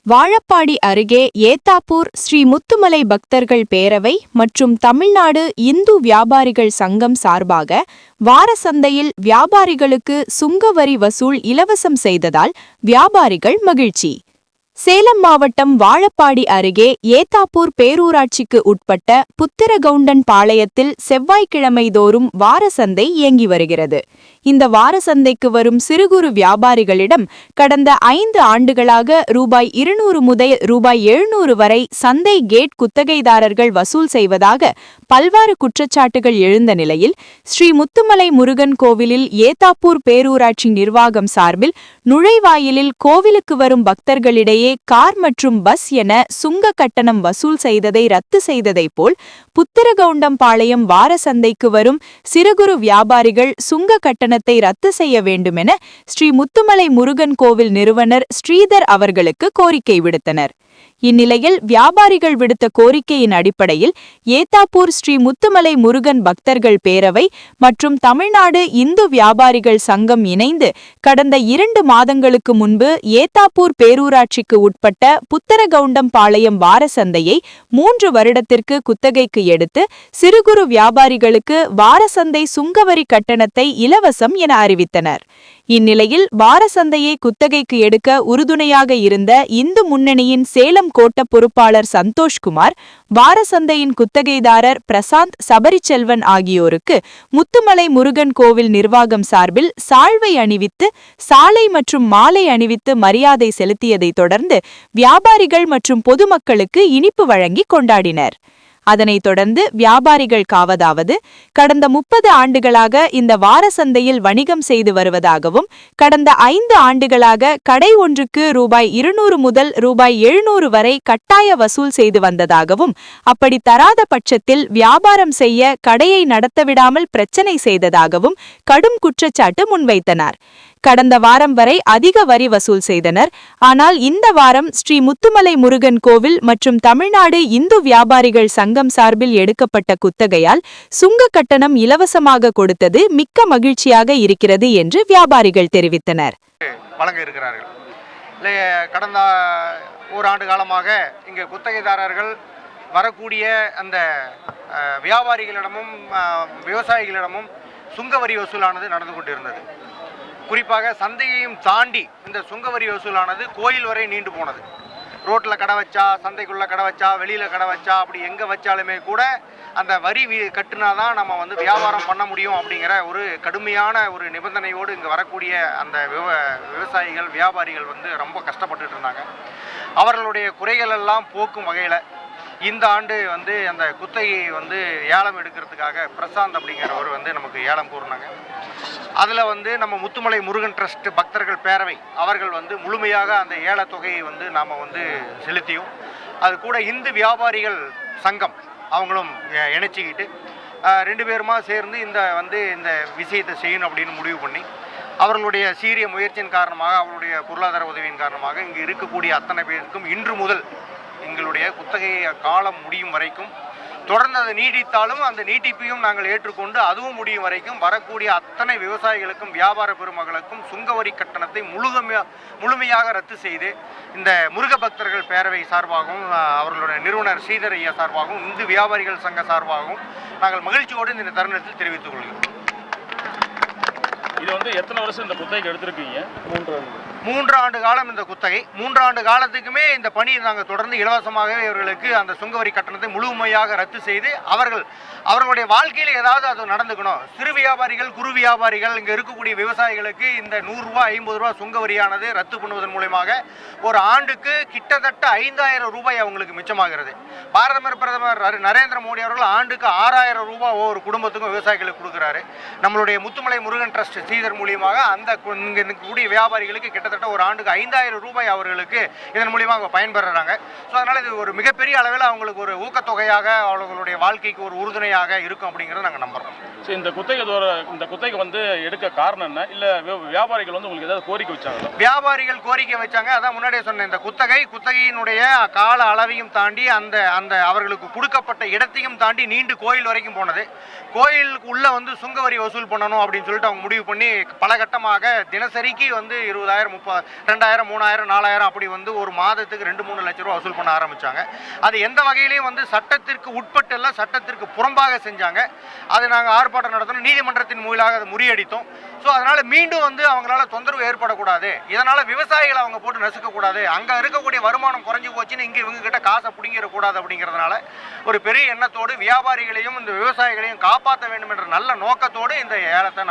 வாழப்பாடி அருகே ஏத்தாப்பூர் ஸ்ரீ முத்துமலை பக்தர்கள் பேரவை மற்றும் தமிழ்நாடு இந்து வியாபாரிகள் சங்கம் சார்பாக வார சந்தையில் வியாபாரிகளுக்கு சுங்க வரி வசூல் இலவசம் செய்ததால் வியாபாரிகள் மகிழ்ச்சி. சேலம் மாவட்டம் வாழப்பாடி அருகே ஏத்தாப்பூர் பேரூராட்சிக்கு உட்பட்ட புத்திரகவுண்டன் பாளையத்தில் செவ்வாய்க்கிழமை தோறும் வார சந்தை இயங்கி வருகிறது. இந்த வார சந்தைக்கு வரும் சிறு குறு வியாபாரிகளிடம் கடந்த 5 ஆண்டுகளாக ரூபாய் 200 முதல் ரூபாய் 700 வரை சந்தை கேட் குத்தகைதாரர்கள் வசூல் செய்வதாக பல்வேறு குற்றச்சாட்டுகள் எழுந்த நிலையில் ஸ்ரீ முத்துமலை முருகன் கோவிலில் ஏத்தாப்பூர் பேரூராட்சி நிர்வாகம் சார்பில் நுழைவாயிலில் கோவிலுக்கு வரும் பக்தர்களிடையே கார் மற்றும் பஸ் என சுங்க கட்டணம் வசூல் செய்ததை ரத்து செய்ததைப் போல் புத்திரகவுண்டம்பாளையம் வார சந்தைக்கு வரும் சிறு குறு வியாபாரிகள் சுங்க கட்டணத்தை ரத்து செய்ய வேண்டுமென ஸ்ரீ முத்துமலை முருகன் கோவில் நிறுவனர் ஸ்ரீதர் அவர்களுக்கு கோரிக்கை விடுத்தனர். இந்நிலையில் வியாபாரிகள் விடுத்த கோரிக்கையின் அடிப்படையில் ஏத்தாப்பூர் ஸ்ரீ முத்துமலை முருகன் பக்தர்கள் பேரவை மற்றும் தமிழ்நாடு இந்து வியாபாரிகள் சங்கம் இணைந்து கடந்த 2 மாதங்களுக்கு முன்பு ஏத்தாப்பூர் பேரூராட்சிக்கு உட்பட்ட புத்திரகவுண்டம்பாளையம் வார சந்தையை 3 வருடத்திற்கு குத்தகைக்கு எடுத்து சிறு குறு வியாபாரிகளுக்கு வார சந்தை சுங்கவரி கட்டணத்தை இலவசம் என அறிவித்தனர். இந்நிலையில் வார சந்தையை குத்தகைக்கு எடுக்க உறுதுணையாக இருந்த இந்து முன்னணியின் சேலம் கோட்ட பொறுப்பாளர் சந்தோஷ்குமார், வார சந்தையின் குத்தகைதாரர் பிரசாந்த் சபரிச்செல்வன் ஆகியோருக்கு முத்துமலை முருகன் கோவில் நிர்வாகம் சார்பில் சால்வை அணிவித்து சாலை மற்றும் மாலை அணிவித்து மரியாதை செலுத்தியதைத் தொடர்ந்து வியாபாரிகள் மற்றும் பொதுமக்களுக்கு இனிப்பு வழங்கி கொண்டாடினர். அதனைத் தொடர்ந்து வியாபாரிகள் காவதாவது, கடந்த 30 ஆண்டுகளாக இந்த வார சந்தையில் வணிகம் செய்து வருவதாகவும் கடந்த 5 ஆண்டுகளாக கடை ஒன்றுக்கு ரூபாய் 200 முதல் ரூபாய் 700 வரை கட்டாய வசூல் செய்து வந்ததாகவும் அப்படி தராத பட்சத்தில் வியாபாரம் செய்ய கடையை நடத்தவிடாமல் பிரச்சனை செய்ததாகவும் கடும் குற்றச்சாட்டு முன்வைத்தனர். கடந்த வாரம் வரை அதிக வரி வசூல் செய்தனர். ஆனால் இந்த வாரம் ஸ்ரீ முத்துமலை முருகன் கோவில் மற்றும் தமிழ்நாடு இந்து வியாபாரிகள் சங்கம் சார்பில் எடுக்கப்பட்ட குத்தகையால் சுங்க கட்டணம் இலவசமாக கொடுத்தது மிக்க மகிழ்ச்சியாக இருக்கிறது என்று வியாபாரிகள் தெரிவித்தனர். வழங்க இருக்கிறார்கள். கடந்த ஓராண்டு காலமாக இங்கு குத்தகைதாரர்கள் வரக்கூடிய அந்த வியாபாரிகளிடமும் விவசாயிகளிடமும் சுங்கவரி வசூலானது நடந்து கொண்டிருந்தது. குறிப்பாக சந்தையையும் தாண்டி இந்த சுங்கவரி வசூலானது கோயில் வரை நீண்டு போனது. ரோட்டில் கடை வச்சா, சந்தைக்குள்ளே கடை வச்சா, வெளியில் கடை வச்சா, அப்படி எங்கே வச்சாலுமே கூட அந்த வரி கட்டுனா தான் நம்ம வியாபாரம் பண்ண முடியும் அப்படிங்கிற ஒரு கடுமையான ஒரு நிபந்தனையோடு இங்கே வரக்கூடிய அந்த விவசாயிகள் வியாபாரிகள் ரொம்ப கஷ்டப்பட்டுட்டு இருந்தாங்க. அவர்களுடைய குறைகள் எல்லாம் போக்கும் வகையில் இந்த ஆண்டு அந்த குத்தகையை ஏலம் எடுக்கிறதுக்காக பிரசாந்த் அப்படிங்கிறவர் நமக்கு ஏலம் கூறினாங்க. அதில் நம்ம முத்துமலை முருகன் ட்ரஸ்ட் பக்தர்கள் பேரவை அவர்கள் முழுமையாக அந்த ஏலத்தொகையை நாம் செலுத்தியும், அது கூட இந்து வியாபாரிகள் சங்கம் அவங்களும் இணைச்சிக்கிட்டு 2 பேருமா சேர்ந்து இந்த விஷயத்தை செய்யணும் அப்படின்னு முடிவு பண்ணி அவர்களுடைய சீரிய முயற்சியின் காரணமாக, அவருடைய பொருளாதார உதவியின் காரணமாக இங்கு இருக்கக்கூடிய அத்தனை பேருக்கும் இன்று முதல் எங்களுடைய குத்தகை காலம் முடியும் வரைக்கும் தொடர்ந்து அதை நீடித்தாலும் அந்த நீட்டிப்பையும் நாங்கள் ஏற்றுக்கொண்டு அதுவும் முடியும் வரைக்கும் வரக்கூடிய அத்தனை விவசாயிகளுக்கும் வியாபார பெருமகளுக்கும் சுங்கவரி கட்டணத்தை முழுமையாக ரத்து செய்து இந்த முருக பக்தர்கள் பேரவை சார்பாகவும் அவர்களுடைய நிறுவனர் ஸ்ரீதர் ஐயா சார்பாகவும் இந்து வியாபாரிகள் சங்க சார்பாகவும் நாங்கள் மகிழ்ச்சியோடு இந்த தருணத்தில் தெரிவித்துக் கொள்கிறோம். இது எத்தனை வருஷம் இந்த குத்தகைக்கு எடுத்திருக்கீங்க? 3 ஆண்டு காலம் இந்த குத்தகை. 3 ஆண்டு காலத்துக்குமே இந்த பணியை நாங்கள் தொடர்ந்து இலவசமாகவே இவர்களுக்கு அந்த சுங்கவரி கட்டணத்தை முழுமையாக ரத்து செய்து அவர்களுடைய வாழ்க்கையில் ஏதாவது அது நடந்துக்கணும். சிறு வியாபாரிகள், குறு வியாபாரிகள், இங்கே இருக்கக்கூடிய விவசாயிகளுக்கு இந்த 100 ரூபாய் 50 ரூபாய் சுங்கவரியானது ரத்து பண்ணுவதன் மூலமாக ஒரு ஆண்டுக்கு கிட்டத்தட்ட 5000 ரூபாய் அவங்களுக்கு மிச்சமாகிறது. பிரதமர் நரேந்திர மோடி அவர்கள் ஆண்டுக்கு 6000 ரூபாய் ஒவ்வொரு குடும்பத்துக்கும் விவசாயிகளுக்கு கொடுக்குறாரு. நம்மளுடைய முத்துமலை முருகன் ட்ரஸ்ட் ஸ்ரீதர் மூலியமாக அந்த இங்கே இருக்கக்கூடிய வியாபாரிகளுக்கு கிட்டத்தட்ட ஒரு ஆண்டுக்கு 5000 ரூபாய் அவர்களுக்கு இதன் மூலியமாக பயன்பெறாங்க. ஸோ அதனால் இது ஒரு மிகப்பெரிய அளவில் அவங்களுக்கு ஒரு ஊக்கத்தொகையாக அவர்களுடைய வாழ்க்கைக்கு ஒரு உறுதுணையாக இருக்கும் அப்படிங்கிறத நாங்கள் நம்புறோம். ஸோ இந்த குத்தகை எடுக்க காரணம் என்ன? இல்லை வியாபாரிகள் உங்களுக்கு ஏதாவது கோரிக்கை வச்சாங்க? வியாபாரிகள் கோரிக்கை வச்சாங்க. அதான் முன்னாடியே சொன்னேன், இந்த குத்தகையினுடைய கால அளவையும் தாண்டி அந்த அவர்களுக்கு கொடுக்கப்பட்ட இடத்தையும் தாண்டி நீண்டு கோயில் வரைக்கும் போனது. கோயிலுக்கு உள்ள சுங்கவரி வசூல் பண்ணணும் அப்படின்னு சொல்லிட்டு அவங்க முடிவு பண்ணி பல கட்டமாக தினசரிக்கு 20,000 2000 3000 4000 அப்படி வந்து ஒரு மாதத்துக்கு 2-3 லட்ச ரூபா வசூல் பண்ண ஆரம்பித்தாங்க. அது எந்த வகையிலையும் வந்து சட்டத்திற்கு உட்பட்டு சட்டத்திற்கு புறம்பாக செஞ்சாங்க. அது நாங்கள் ஆர்ப்பாட்டம் நடத்தணும், நீதிமன்றத்தின் மூலமாக அதை முறியடித்தோம். ஸோ அதனால் மீண்டும் வந்து அவங்களால தொந்தரவு ஏற்படக்கூடாது, இதனால் விவசாயிகளை அவங்க போட்டு நசுக்கக்கூடாது, அங்கே இருக்கக்கூடிய வருமானம் குறைஞ்சி போச்சுன்னு இங்கே இவங்ககிட்ட காசை பிடிங்கிடக்கூடாது அப்படிங்கிறதுனால ஒரு பெரிய எண்ணத்தோடு வியாபாரிகளையும் இந்த விவசாயிகளையும் காப்பாற்ற வேண்டும் என்ற நல்ல நோக்கத்தோடு இந்த ஏலத்தை